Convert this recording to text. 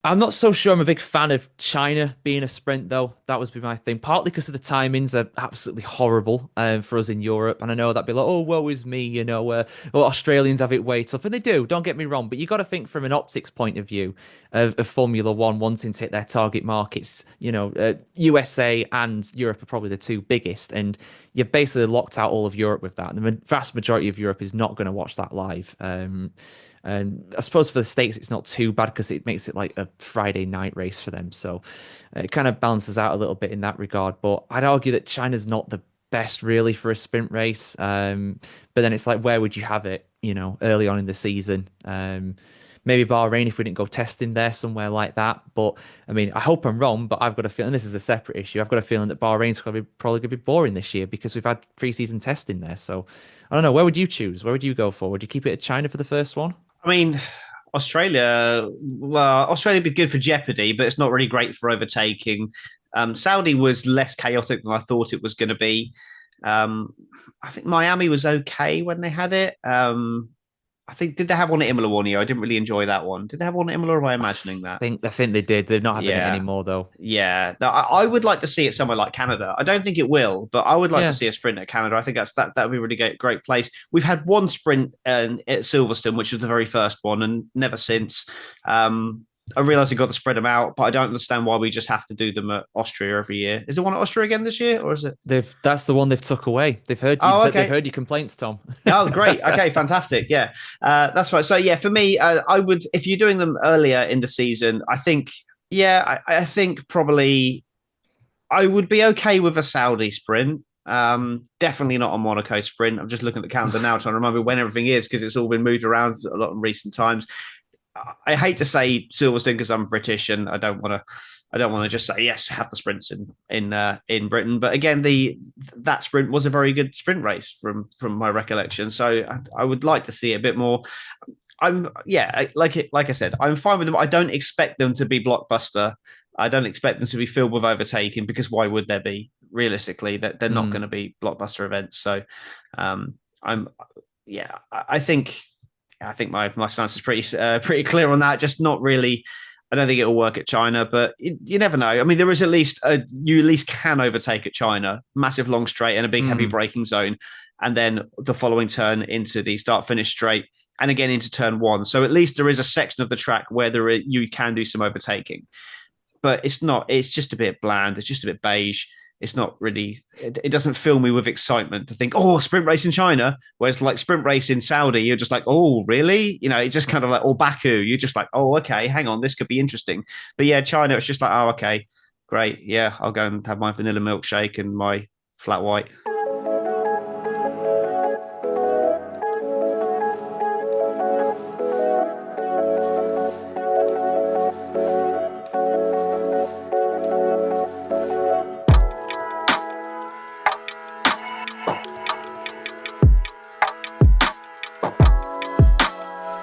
I'm not so sure I'm a big fan of China being a sprint, though. That was be my thing. Partly because of the timings are absolutely horrible for us in Europe. And I know that'd be like, oh, woe is me, well, Australians have it way tough. And they do, don't get me wrong. But you got to think from an optics point of view of Formula One wanting to hit their target markets. USA and Europe are probably the two biggest. And you've basically locked out all of Europe with that. And the vast majority of Europe is not going to watch that live. And I suppose for the States, it's not too bad because it makes it like a Friday night race for them. So it kind of balances out a little bit in that regard. But I'd argue that China's not the best really for a sprint race. But then it's like, where would you have it, early on in the season? Maybe Bahrain if we didn't go testing there, somewhere like that. But I mean, I hope I'm wrong, but I've got a feeling this is a separate issue. I've got a feeling that Bahrain's probably going to be boring this year because we've had pre-season testing there. So I don't know. Where would you choose? Where would you go for? Would you keep it at China for the first one? I mean, Australia would be good for jeopardy, but it's not really great for overtaking. Saudi was less chaotic than I thought it was going to be. Um, I think Miami was okay when they had it. I think did they have one at Imola one year? I didn't really enjoy that one. Did they have one at Imola, or am I I imagining that? think they did. They're not having it Yeah, anymore though. yeah. No, I would like to see it somewhere like Canada. I don't think it will, but I would like to Yeah. see a sprint at Canada. I think that would be a really great place. We've had one sprint at Silverstone, which was the very first one, and never since. I realised we got to spread them out, but I don't understand why we just have to do them at Austria every year. Is there one at Austria again this year, or is it? That's the one they've took away. Oh, They've okay. heard your complaints, Tom. Oh, great. Okay, fantastic. Yeah, that's right. So yeah, for me, I would if you're doing them earlier in the season. I think yeah, I think probably I would be okay with a Saudi sprint. Definitely not a Monaco sprint. I'm just looking at the calendar now, trying to remember when everything is because it's all been moved around a lot in recent times. I hate to say Silverstone because I'm British and I don't want to. I don't want to just say yes, have the sprints in Britain. But again, the that sprint was a very good sprint race from my recollection. So I would like to see a bit more. I'm yeah, like I said, I'm fine with them. I don't expect them to be blockbuster. I don't expect them to be filled with overtaking because why would there be? Realistically, that they're not going Hmm. to be blockbuster events. So, I'm yeah, I think my stance is pretty clear on that. Just not really. I don't think it'll work at China, but you never know. I mean, there is at least you at least can overtake at China, massive long straight and a big heavy Hmm. braking zone, and then the following turn into the start finish straight, and again into turn one. So at least there is a section of the track where you can do some overtaking, but it's not. It's just a bit bland. It's just a bit beige. It's not really. It doesn't fill me with excitement to think, oh, sprint race in China. Whereas like sprint race in Saudi, you're just like, oh, really? It just kind of like, or Baku, you're just like, oh, okay, hang on, this could be interesting. But yeah, China, it's just like, oh, okay, great, yeah, I'll go and have my vanilla milkshake and my flat white.